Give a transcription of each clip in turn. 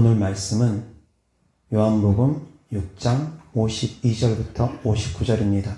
오늘 말씀은 요한복음 6장 52절부터 59절입니다.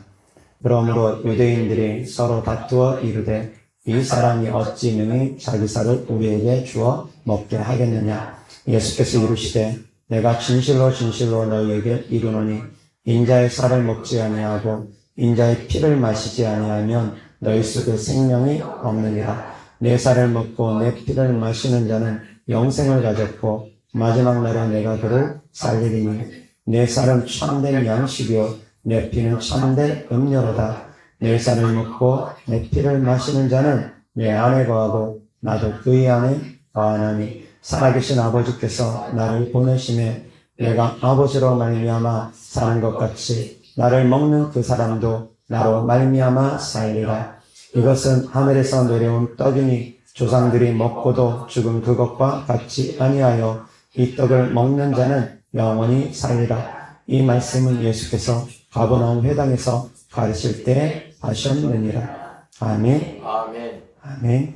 그러므로 유대인들이 서로 다투어 이르되 이 사람이 어찌 능히 자기 살을 우리에게 주어 먹게 하겠느냐. 예수께서 이르시되 내가 진실로 진실로 너희에게 이르노니 인자의 살을 먹지 아니하고 인자의 피를 마시지 아니하면 너희 속에 생명이 없느니라. 내 살을 먹고 내 피를 마시는 자는 영생을 가졌고 마지막 날에 내가 그를 살리리니 내 살은 참된 양식이요 내 피는 참된 음료로다. 내 살을 먹고 내 피를 마시는 자는 내 안에 거하고 나도 그의 안에 거하나니 살아계신 아버지께서 나를 보내심에 내가 아버지로 말미암아 사는 것 같이 나를 먹는 그 사람도 나로 말미암아 살리라. 이것은 하늘에서 내려온 떡이니 조상들이 먹고도 죽은 그것과 같이 아니하여 이 떡을 먹는 자는 영원히 살리라. 이 말씀은 예수께서 가버나움 회당에서 가르칠 때 하셨느니라. 아멘. 아멘. 아멘.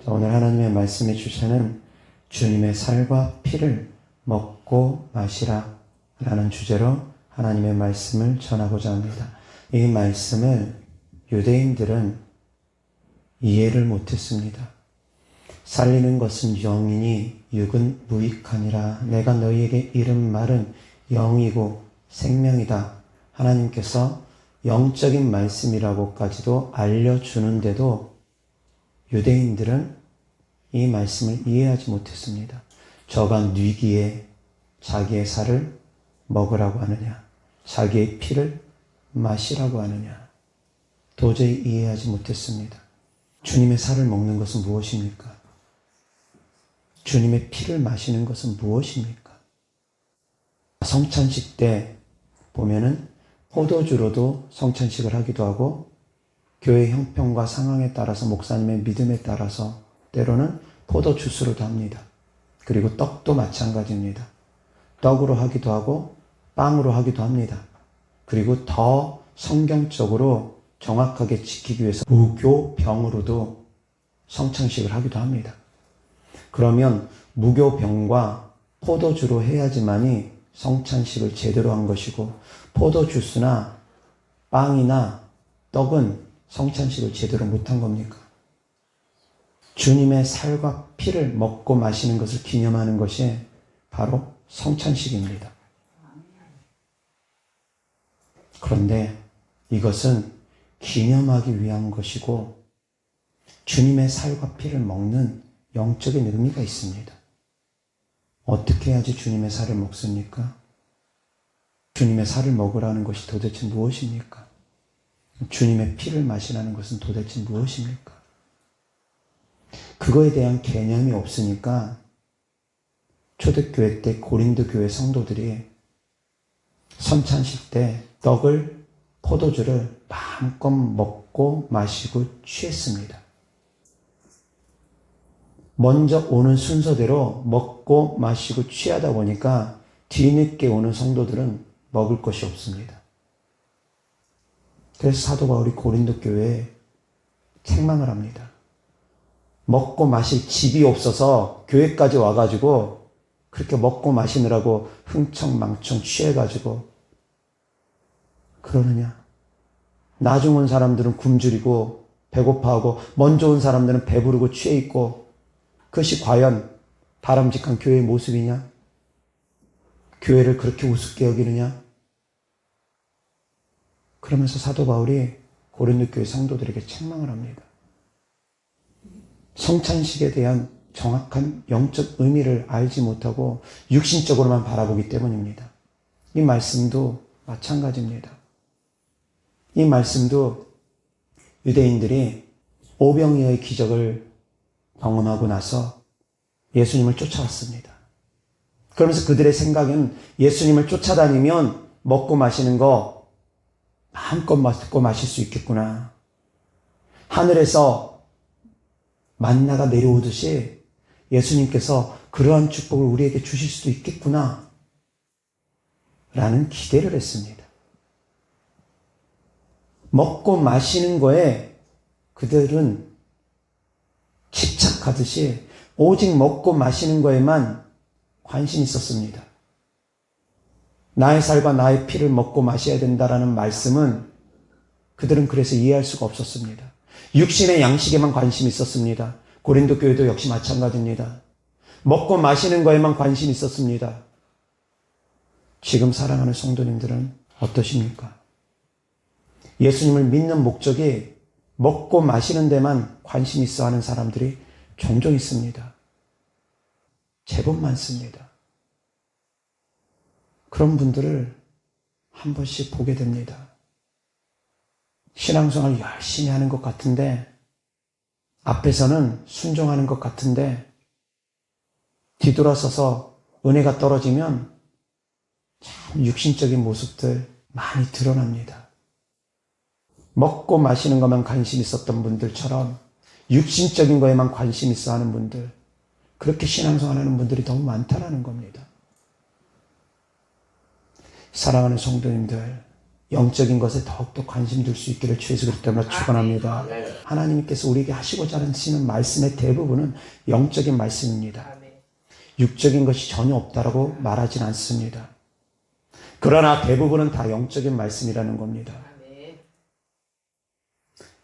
자, 오늘 하나님의 말씀해 주시는 주님의 살과 피를 먹고 마시라 라는 주제로 하나님의 말씀을 전하고자 합니다. 이 말씀을 유대인들은 이해를 못했습니다. 살리는 것은 영이니 육은 무익하니라. 내가 너희에게 이른 말은 영이고 생명이다. 하나님께서 영적인 말씀이라고까지도 알려주는데도 유대인들은 이 말씀을 이해하지 못했습니다. 저가 뉘기에 자기의 살을 먹으라고 하느냐, 자기의 피를 마시라고 하느냐, 도저히 이해하지 못했습니다. 주님의 살을 먹는 것은 무엇입니까? 주님의 피를 마시는 것은 무엇입니까? 성찬식 때 보면은 포도주로도 성찬식을 하기도 하고 교회 형편과 상황에 따라서 목사님의 믿음에 따라서 때로는 포도주스로도 합니다. 그리고 떡도 마찬가지입니다. 떡으로 하기도 하고 빵으로 하기도 합니다. 그리고 더 성경적으로 정확하게 지키기 위해서 무교병으로도 성찬식을 하기도 합니다. 그러면 무교병과 포도주로 해야지만이 성찬식을 제대로 한 것이고 포도주스나 빵이나 떡은 성찬식을 제대로 못한 겁니까? 주님의 살과 피를 먹고 마시는 것을 기념하는 것이 바로 성찬식입니다. 그런데 이것은 기념하기 위한 것이고 주님의 살과 피를 먹는 영적인 의미가 있습니다. 어떻게 해야지 주님의 살을 먹습니까? 주님의 살을 먹으라는 것이 도대체 무엇입니까? 주님의 피를 마시라는 것은 도대체 무엇입니까? 그거에 대한 개념이 없으니까 초대교회 때 고린도 교회 성도들이 선찬식 때 떡을, 포도주를 마음껏 먹고 마시고 취했습니다. 먼저 오는 순서대로 먹고 마시고 취하다 보니까 뒤늦게 오는 성도들은 먹을 것이 없습니다. 그래서 사도 바울이 고린도 교회에 책망을 합니다. 먹고 마실 집이 없어서 교회까지 와가지고 그렇게 먹고 마시느라고 흥청망청 취해가지고 그러느냐. 나중 온 사람들은 굶주리고 배고파하고 먼저 온 사람들은 배부르고 취해있고 그것이 과연 바람직한 교회의 모습이냐? 교회를 그렇게 우습게 여기느냐? 그러면서 사도 바울이 고린도 교회 성도들에게 책망을 합니다. 성찬식에 대한 정확한 영적 의미를 알지 못하고 육신적으로만 바라보기 때문입니다. 이 말씀도 마찬가지입니다. 이 말씀도 유대인들이 오병이어의 기적을 경험하고 나서 예수님을 쫓아왔습니다. 그러면서 그들의 생각은 예수님을 쫓아다니면 먹고 마시는 거 마음껏 먹고 마실 수 있겠구나. 하늘에서 만나가 내려오듯이 예수님께서 그러한 축복을 우리에게 주실 수도 있겠구나 라는 기대를 했습니다. 먹고 마시는 거에 그들은 집착하듯이 오직 먹고 마시는 거에만 관심이 있었습니다. 나의 살과 나의 피를 먹고 마셔야 된다라는 말씀은 그들은 그래서 이해할 수가 없었습니다. 육신의 양식에만 관심이 있었습니다. 고린도 교회도 역시 마찬가지입니다. 먹고 마시는 거에만 관심이 있었습니다. 지금 사랑하는 성도님들은 어떠십니까? 예수님을 믿는 목적이 먹고 마시는 데만 관심 있어 하는 사람들이 종종 있습니다. 제법 많습니다. 그런 분들을 한 번씩 보게 됩니다. 신앙생활 열심히 하는 것 같은데, 앞에서는 순종하는 것 같은데, 뒤돌아서서 은혜가 떨어지면 참 육신적인 모습들 많이 드러납니다. 먹고 마시는 것만 관심 있었던 분들처럼 육신적인 거에만 관심 있어 하는 분들, 그렇게 신앙생활 하는 분들이 너무 많다라는 겁니다. 사랑하는 성도님들, 영적인 것에 더욱더 관심 둘 수 있기를 주 예수 그리스도로 축원합니다. 하나님께서 우리에게 하시고자 하시는 말씀의 대부분은 영적인 말씀입니다. 육적인 것이 전혀 없다라고 말하진 않습니다. 그러나 대부분은 다 영적인 말씀이라는 겁니다.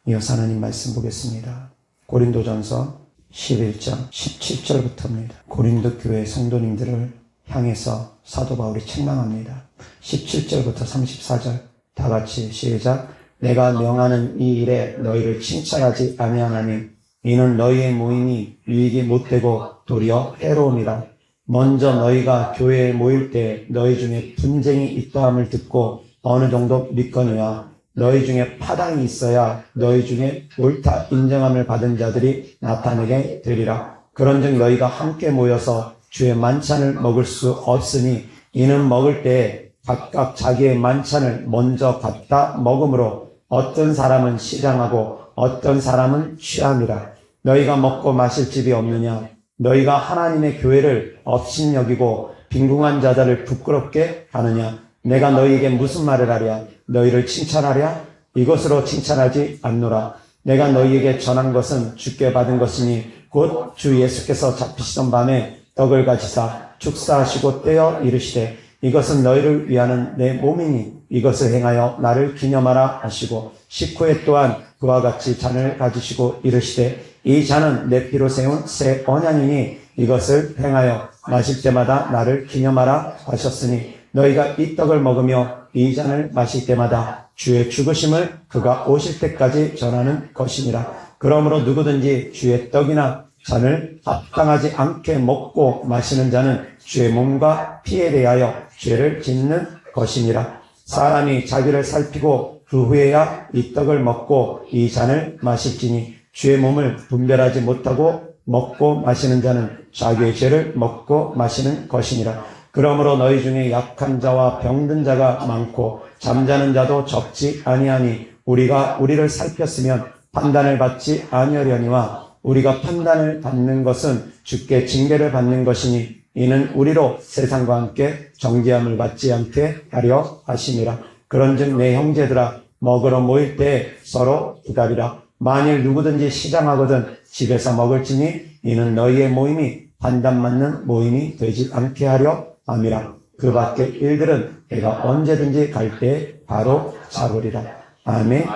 이어서 하나님 말씀 보겠습니다. 고린도전서 11장 17절부터입니다. 고린도 교회 성도님들을 향해서 사도 바울이 책망합니다. 17절부터 34절 다 같이 시작. 내가 명하는 이 일에 너희를 칭찬하지 아니하나니 이는 너희의 모임이 유익이 못되고 도리어 해로움이라. 먼저 너희가 교회에 모일 때 너희 중에 분쟁이 있다함을 듣고 어느 정도 믿거니와 너희 중에 파당이 있어야 너희 중에 옳다 인정함을 받은 자들이 나타나게 되리라. 그런즉 너희가 함께 모여서 주의 만찬을 먹을 수 없으니 이는 먹을 때에 각각 자기의 만찬을 먼저 갖다 먹으므로 어떤 사람은 시장하고 어떤 사람은 취함이라. 너희가 먹고 마실 집이 없느냐? 너희가 하나님의 교회를 업신여기고 빈궁한 자들을 부끄럽게 하느냐? 내가 너희에게 무슨 말을 하랴? 너희를 칭찬하랴? 이것으로 칭찬하지 않노라. 내가 너희에게 전한 것은 주께 받은 것이니 곧 주 예수께서 잡히시던 밤에 떡을 가지사 축사하시고 떼어 이르시되 이것은 너희를 위하는 내 몸이니 이것을 행하여 나를 기념하라 하시고 식후에 또한 그와 같이 잔을 가지시고 이르시되 이 잔은 내 피로 세운 새 언약이니 이것을 행하여 마실 때마다 나를 기념하라 하셨으니 너희가 이 떡을 먹으며 이 잔을 마실 때마다 주의 죽으심을 그가 오실 때까지 전하는 것이니라. 그러므로 누구든지 주의 떡이나 잔을 합당하지 않게 먹고 마시는 자는 주의 몸과 피에 대하여 죄를 짓는 것이니라. 사람이 자기를 살피고 그 후에야 이 떡을 먹고 이 잔을 마실지니 주의 몸을 분별하지 못하고 먹고 마시는 자는 자기의 죄를 먹고 마시는 것이니라. 그러므로 너희 중에 약한 자와 병든 자가 많고 잠자는 자도 적지 아니하니 우리가 우리를 살폈으면 판단을 받지 아니하려니와 우리가 판단을 받는 것은 주께 징계를 받는 것이니 이는 우리로 세상과 함께 정죄함을 받지 않게 하려 하심이라. 그런즉 내 형제들아 먹으러 모일 때 서로 기다리라. 만일 누구든지 시장하거든 집에서 먹을지니 이는 너희의 모임이 판단받는 모임이 되지 않게 하려 함이라. 그 밖의 일들은 내가 언제든지 갈 때 바로 잡으리라. 아멘.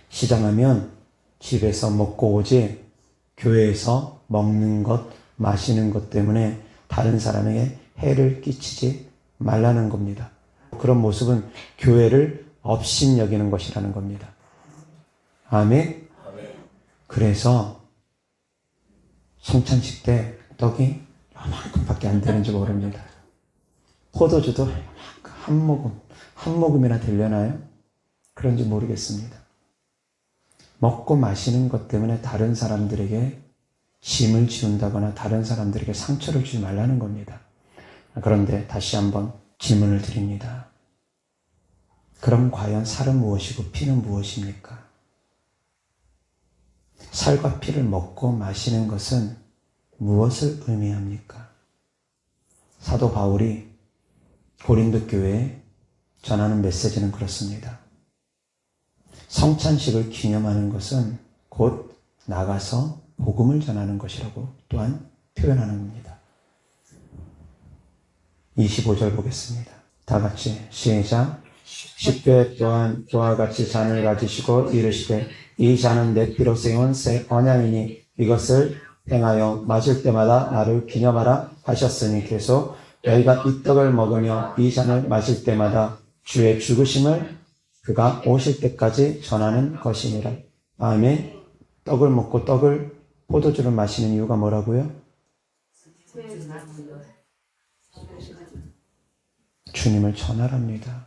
시장하면 집에서 먹고 오지 교회에서 먹는 것, 마시는 것 때문에 다른 사람에게 해를 끼치지 말라는 겁니다. 그런 모습은 교회를 업신여기는 것이라는 겁니다. 아멘. 그래서 성찬식 때 떡이 요만큼밖에 안 되는지 모릅니다. 포도주도 한 모금이나 되려나요? 그런지 모르겠습니다. 먹고 마시는 것 때문에 다른 사람들에게 짐을 지운다거나 다른 사람들에게 상처를 주지 말라는 겁니다. 그런데 다시 한번 질문을 드립니다. 그럼 과연 살은 무엇이고 피는 무엇입니까? 살과 피를 먹고 마시는 것은 무엇을 의미합니까? 사도 바울이 고린도 교회에 전하는 메시지는 그렇습니다. 성찬식을 기념하는 것은 곧 나가서 복음을 전하는 것이라고 또한 표현하는 겁니다. 25절 보겠습니다. 다 같이 시작. 10회 또한 그와 같이 잔을 가지시고 이르시되 이 잔은 내 피로 세운 새 언약이니 이것을 행하여 마실 때마다 나를 기념하라 하셨으니 계속 너희가 이 떡을 먹으며 이 잔을 마실 때마다 주의 죽으심을 그가 오실 때까지 전하는 것이니라. 아멘. 떡을 먹고 포도주를 마시는 이유가 뭐라고요? 주님을 전하랍니다.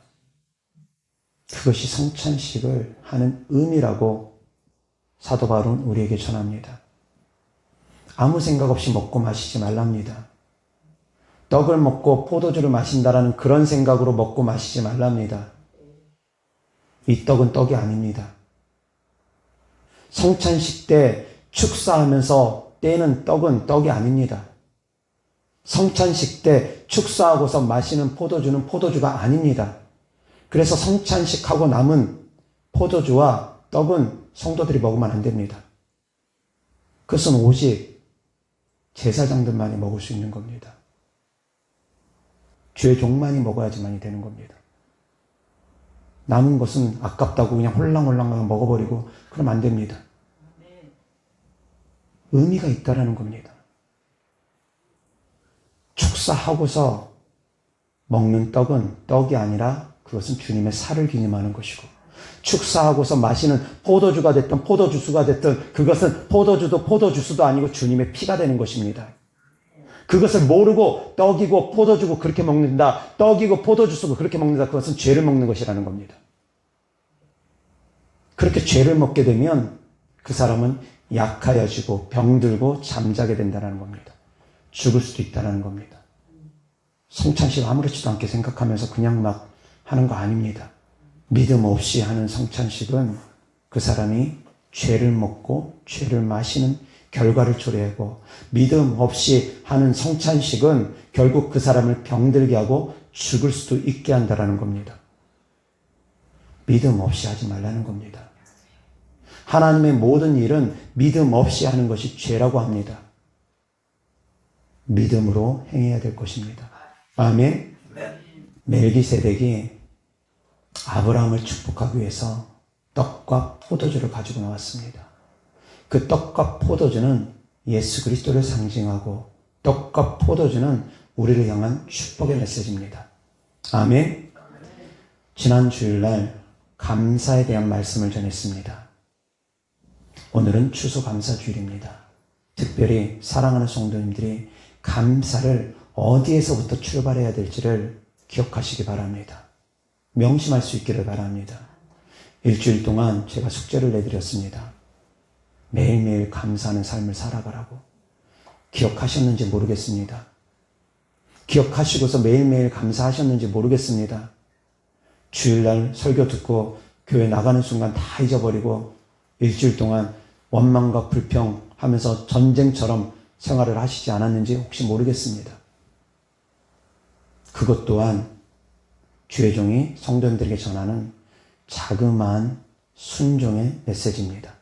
그것이 성찬식을 하는 의미라고 사도 바울은 우리에게 전합니다. 아무 생각 없이 먹고 마시지 말랍니다. 떡을 먹고 포도주를 마신다라는 그런 생각으로 먹고 마시지 말랍니다. 이 떡은 떡이 아닙니다. 성찬식 때 축사하면서 떼는 떡은 떡이 아닙니다. 성찬식 때 축사하고서 마시는 포도주는 포도주가 아닙니다. 그래서 성찬식하고 남은 포도주와 떡은 성도들이 먹으면 안 됩니다. 그것은 오직 제사장들만이 먹을 수 있는 겁니다. 죄 종만이 먹어야지만이 되는 겁니다. 남은 것은 아깝다고 그냥 홀랑홀랑 먹어버리고 그러면 안 됩니다. 의미가 있다라는 겁니다. 축사하고서 먹는 떡은 떡이 아니라 그것은 주님의 살을 기념하는 것이고, 축사하고서 마시는 포도주가 됐든 포도주스가 됐든 그것은 포도주도 포도주스도 아니고 주님의 피가 되는 것입니다. 그것을 모르고 떡이고 포도주고 그렇게 먹는다, 떡이고 포도주스고 그렇게 먹는다, 그것은 죄를 먹는 것이라는 겁니다. 그렇게 죄를 먹게 되면 그 사람은 약하여지고 병들고 잠자게 된다는 겁니다. 죽을 수도 있다는 겁니다. 성찬식 아무렇지도 않게 생각하면서 그냥 막 하는 거 아닙니다. 믿음 없이 하는 성찬식은 그 사람이 죄를 먹고 죄를 마시는 결과를 초래하고, 믿음 없이 하는 성찬식은 결국 그 사람을 병들게 하고 죽을 수도 있게 한다는 겁니다. 믿음 없이 하지 말라는 겁니다. 하나님의 모든 일은 믿음 없이 하는 것이 죄라고 합니다. 믿음으로 행해야 될 것입니다. 아멘. 멜기세덱이 아브라함을 축복하기 위해서 떡과 포도주를 가지고 나왔습니다. 그 떡과 포도주는 예수 그리스도를 상징하고, 떡과 포도주는 우리를 향한 축복의 메시지입니다. 아멘. 지난 주일날 감사에 대한 말씀을 전했습니다. 오늘은 추수감사주일입니다. 특별히 사랑하는 성도님들이 감사를 어디에서부터 출발해야 될지를 기억하시기 바랍니다. 명심할 수 있기를 바랍니다. 일주일 동안 제가 숙제를 내드렸습니다. 매일매일 감사하는 삶을 살아가라고. 기억하셨는지 모르겠습니다. 기억하시고서 매일매일 감사하셨는지 모르겠습니다. 주일날 설교 듣고 교회 나가는 순간 다 잊어버리고 일주일 동안 원망과 불평하면서 전쟁처럼 생활을 하시지 않았는지 혹시 모르겠습니다. 그것 또한 주의 종이 성도님들에게 전하는 자그마한 순종의 메시지입니다.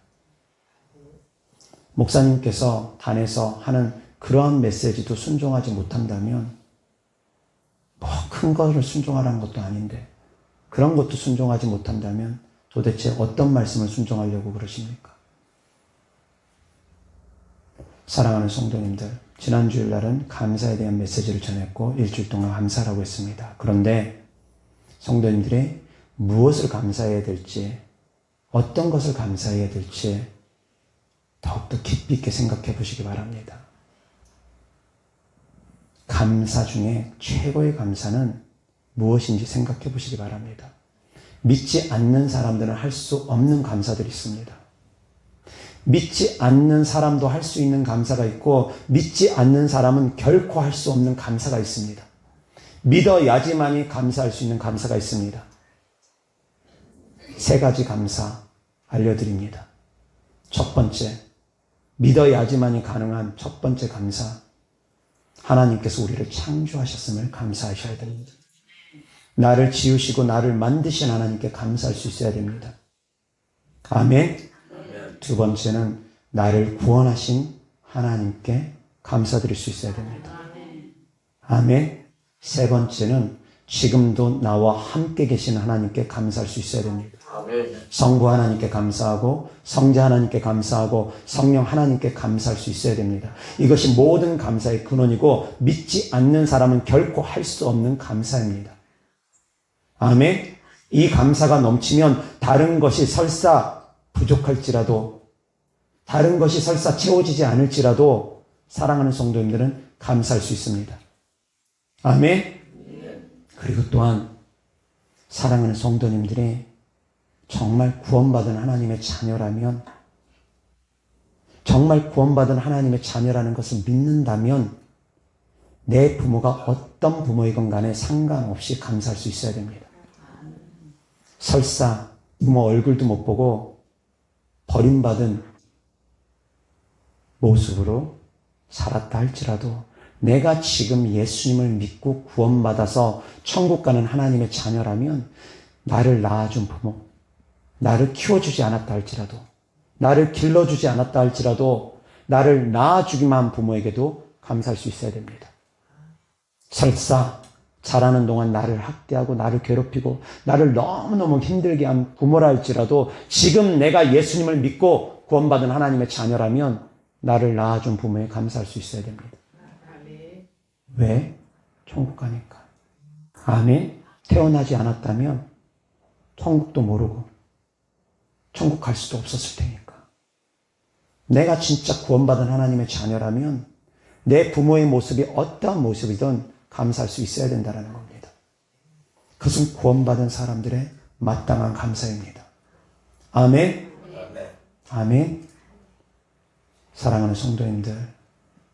목사님께서 단에서 하는 그러한 메시지도 순종하지 못한다면, 뭐 큰 것을 순종하라는 것도 아닌데 그런 것도 순종하지 못한다면 도대체 어떤 말씀을 순종하려고 그러십니까? 사랑하는 성도님들, 지난 주일날은 감사에 대한 메시지를 전했고 일주일 동안 감사라고 했습니다. 그런데 성도님들이 무엇을 감사해야 될지, 어떤 것을 감사해야 될지 더욱더 깊이 있게 생각해 보시기 바랍니다. 감사 중에 최고의 감사는 무엇인지 생각해 보시기 바랍니다. 믿지 않는 사람들은 할 수 없는 감사들이 있습니다. 믿지 않는 사람도 할 수 있는 감사가 있고, 믿지 않는 사람은 결코 할 수 없는 감사가 있습니다. 믿어야지만이 감사할 수 있는 감사가 있습니다. 3가지 감사 알려드립니다. 첫 번째, 믿어야지만이 가능한 첫 번째 감사, 하나님께서 우리를 창조하셨음을 감사하셔야 됩니다. 나를 지으시고 나를 만드신 하나님께 감사할 수 있어야 됩니다. 아멘. 두 번째는 나를 구원하신 하나님께 감사드릴 수 있어야 됩니다. 아멘. 세 번째는 지금도 나와 함께 계신 하나님께 감사할 수 있어야 됩니다. 성부 하나님께 감사하고 성자 하나님께 감사하고 성령 하나님께 감사할 수 있어야 됩니다. 이것이 모든 감사의 근원이고 믿지 않는 사람은 결코 할 수 없는 감사입니다. 아멘. 이 감사가 넘치면 다른 것이 설사 부족할지라도, 다른 것이 설사 채워지지 않을지라도 사랑하는 성도님들은 감사할 수 있습니다. 아멘. 그리고 또한 사랑하는 성도님들이 정말 구원받은 하나님의 자녀라면, 정말 구원받은 하나님의 자녀라는 것을 믿는다면 내 부모가 어떤 부모이건 간에 상관없이 감사할 수 있어야 됩니다. 설사 부모 얼굴도 못 보고 버림받은 모습으로 살았다 할지라도 내가 지금 예수님을 믿고 구원받아서 천국 가는 하나님의 자녀라면 나를 낳아준 부모, 나를 키워주지 않았다 할지라도, 나를 길러주지 않았다 할지라도 나를 낳아주기만 한 부모에게도 감사할 수 있어야 됩니다. 설사 자라는 동안 나를 학대하고 나를 괴롭히고 나를 너무너무 힘들게 한 부모라 할지라도 지금 내가 예수님을 믿고 구원받은 하나님의 자녀라면 나를 낳아준 부모에 감사할 수 있어야 됩니다. 왜? 천국 가니까. 아멘. 태어나지 않았다면 천국도 모르고 천국 갈 수도 없었을 테니까. 내가 진짜 구원받은 하나님의 자녀라면 내 부모의 모습이 어떠한 모습이든 감사할 수 있어야 된다는 겁니다. 그것은 구원받은 사람들의 마땅한 감사입니다. 아멘. 아멘. 사랑하는 성도님들,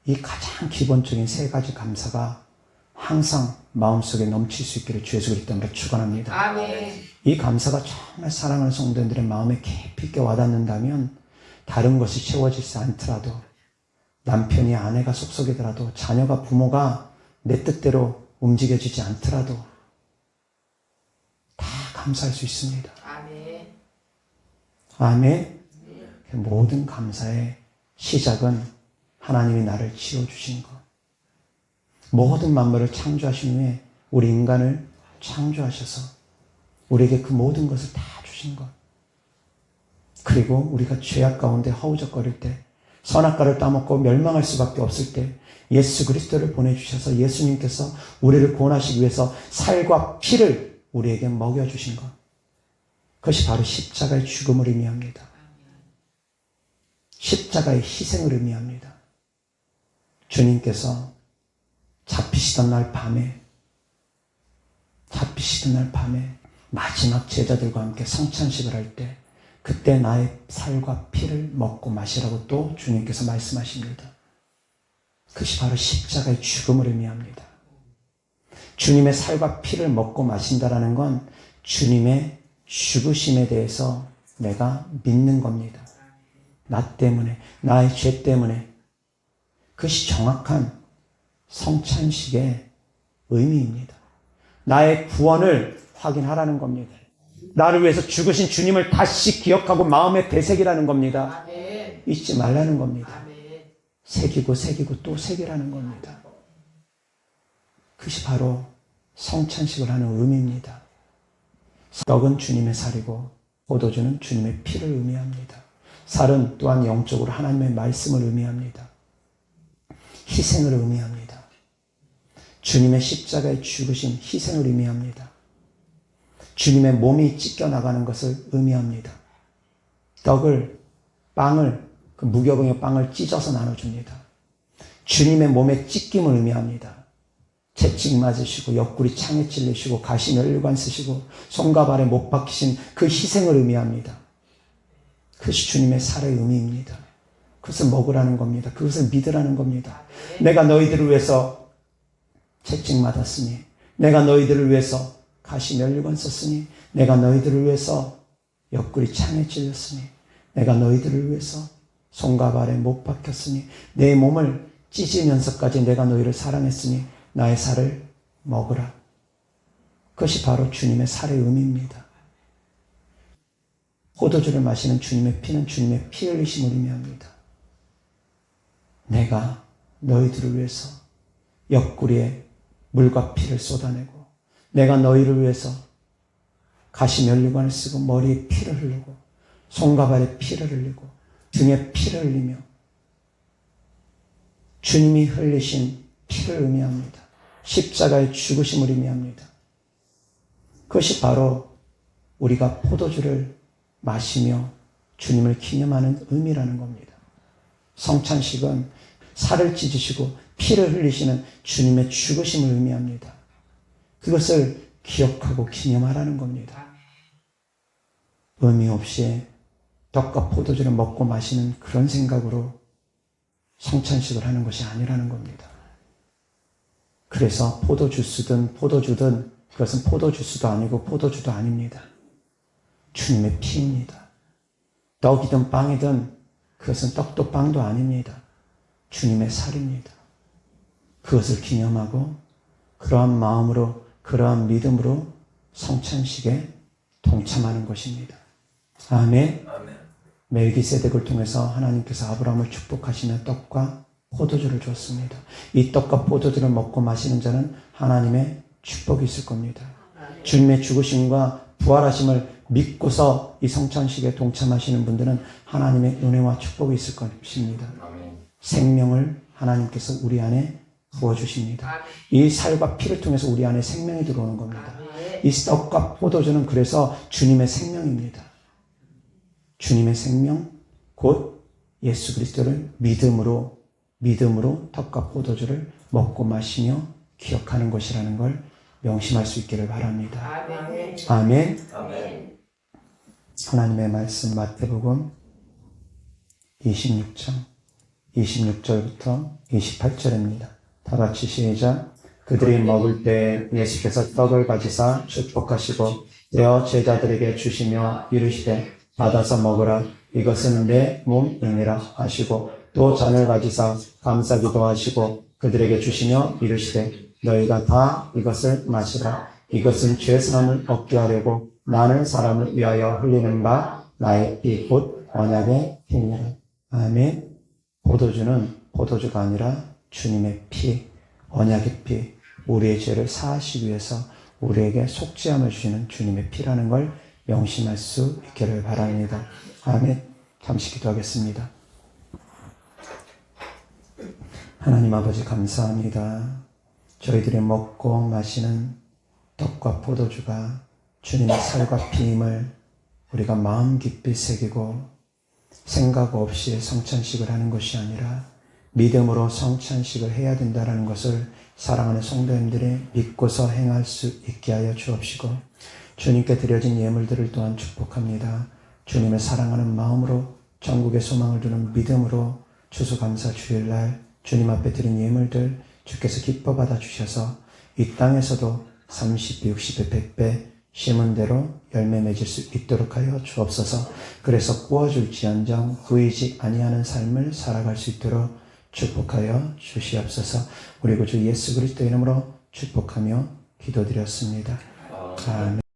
이 가장 기본적인 세 가지 감사가 항상 마음속에 넘칠 수 있기를 주 예수 그리스도 이름으로 축원합니다. 아멘. 이 감사가 정말 사랑하는 성도님들의 마음에 깊이 있게 와닿는다면 다른 것이 채워지지 않더라도, 남편이 아내가 속속이더라도, 자녀가 부모가 내 뜻대로 움직여지지 않더라도 다 감사할 수 있습니다. 아멘. 아멘. 모든 감사의 시작은 하나님이 나를 지어주신 것. 모든 만물을 창조하신 후에 우리 인간을 창조하셔서 우리에게 그 모든 것을 다 주신 것. 그리고 우리가 죄악 가운데 허우적거릴 때, 선악과를 따먹고 멸망할 수밖에 없을 때 예수 그리스도를 보내주셔서 예수님께서 우리를 구원하시기 위해서 살과 피를 우리에게 먹여주신 것. 그것이 바로 십자가의 죽음을 의미합니다. 십자가의 희생을 의미합니다. 주님께서 잡히시던 날 밤에 마지막 제자들과 함께 성찬식을 할 때 그때 나의 살과 피를 먹고 마시라고 또 주님께서 말씀하십니다. 그것이 바로 십자가의 죽음을 의미합니다. 주님의 살과 피를 먹고 마신다라는 건 주님의 죽으심에 대해서 내가 믿는 겁니다. 나 때문에, 나의 죄 때문에. 그것이 정확한 성찬식의 의미입니다. 나의 구원을 확인하라는 겁니다. 나를 위해서 죽으신 주님을 다시 기억하고 마음에 되새기라는 겁니다. 아멘. 잊지 말라는 겁니다. 아멘. 새기고 또 새기라는 겁니다. 그것이 바로 성찬식을 하는 의미입니다. 떡은 주님의 살이고 포도주는 주님의 피를 의미합니다. 살은 또한 영적으로 하나님의 말씀을 의미합니다. 희생을 의미합니다. 주님의 십자가의 죽으심, 희생을 의미합니다. 주님의 몸이 찢겨나가는 것을 의미합니다. 빵을, 그 무교병의 빵을 찢어서 나눠줍니다. 주님의 몸의 찢김을 의미합니다. 채찍 맞으시고 옆구리 창에 찔리시고 가시 멸류관 쓰시고 손과 발에 못 박히신 그 희생을 의미합니다. 그것이 주님의 살의 의미입니다. 그것을 먹으라는 겁니다. 그것을 믿으라는 겁니다. 내가 너희들을 위해서 채찍 맞았으니, 내가 너희들을 위해서 가시 멸류관 썼으니, 내가 너희들을 위해서 옆구리 창에 찔렸으니, 내가 너희들을 위해서 손과 발에 못 박혔으니, 내 몸을 찢으면서까지 내가 너희를 사랑했으니 나의 살을 먹으라. 그것이 바로 주님의 살의 의미입니다. 포도주를 마시는 주님의 피는 주님의 피 흘리심을 의미합니다. 내가 너희들을 위해서 옆구리에 물과 피를 쏟아내고 내가 너희를 위해서 가시면류관을 쓰고 머리에 피를 흘리고 손과 발에 피를 흘리고 등에 피를 흘리며 주님이 흘리신 피를 의미합니다. 십자가의 죽으심을 의미합니다. 그것이 바로 우리가 포도주를 마시며 주님을 기념하는 의미라는 겁니다. 성찬식은 살을 찢으시고 피를 흘리시는 주님의 죽으심을 의미합니다. 그것을 기억하고 기념하라는 겁니다. 의미 없이 떡과 포도주를 먹고 마시는 그런 생각으로 성찬식을 하는 것이 아니라는 겁니다. 그래서 포도주스든 포도주든 그것은 포도주스도 아니고 포도주도 아닙니다. 주님의 피입니다. 떡이든 빵이든 그것은 떡도 빵도 아닙니다. 주님의 살입니다. 그것을 기념하고 그러한 마음으로 그러한 믿음으로 성찬식에 동참하는 것입니다. 아멘. 멜기세덱을 통해서 하나님께서 아브라함을 축복하시며 떡과 포도주를 줬습니다. 이 떡과 포도주를 먹고 마시는 자는 하나님의 축복이 있을 겁니다. 주님의 죽으심과 부활하심을 믿고서 이 성찬식에 동참하시는 분들은 하나님의 은혜와 축복이 있을 것입니다. 생명을 하나님께서 우리 안에 부어주십니다. 이 살과 피를 통해서 우리 안에 생명이 들어오는 겁니다. 이 떡과 포도주는 그래서 주님의 생명입니다. 주님의 생명, 곧 예수 그리스도를 믿음으로 떡과 포도주를 먹고 마시며 기억하는 것이라는 걸 명심할 수 있기를 바랍니다. 아멘. 하나님의 말씀 마태복음 26장 26절부터 28절입니다. 다 같이 시작. 그들이 먹을 때 예수께서 떡을 가지사 축복하시고 떼어 제자들에게 주시며 이르시되 받아서 먹으라. 이것은 내 몸이니라 하시고 또 잔을 가지사 감사기도 하시고 그들에게 주시며 이르시되 너희가 다 이것을 마시라. 이것은 죄사함을 얻게 하려고 나는 사람을 위하여 흘리는 바 나의 피 곧 언약의 피니라. 아멘. 포도주는 포도주가 아니라 주님의 피, 언약의 피, 우리의 죄를 사하시기 위해서 우리에게 속죄함을 주시는 주님의 피라는 걸 명심할 수 있기를 바랍니다. 아멘. 잠시 기도하겠습니다. 하나님 아버지 감사합니다. 저희들이 먹고 마시는 떡과 포도주가 주님의 살과 피임을 우리가 마음 깊이 새기고 생각 없이 성찬식을 하는 것이 아니라 믿음으로 성찬식을 해야 된다는 것을 사랑하는 성도님들이 믿고서 행할 수 있게 하여 주옵시고 주님께 드려진 예물들을 또한 축복합니다. 주님의 사랑하는 마음으로 전국의 소망을 두는 믿음으로 추수감사 주일날 주님 앞에 드린 예물들 주께서 기뻐 받아주셔서 이 땅에서도 30배, 60배, 100배 심은 대로 열매 맺을 수 있도록 하여 주옵소서. 그래서 구워줄지언정 보이지 아니하는 삶을 살아갈 수 있도록 축복하여 주시옵소서. 우리 구주 예수 그리스도 이름으로 축복하며 기도드렸습니다. 아멘.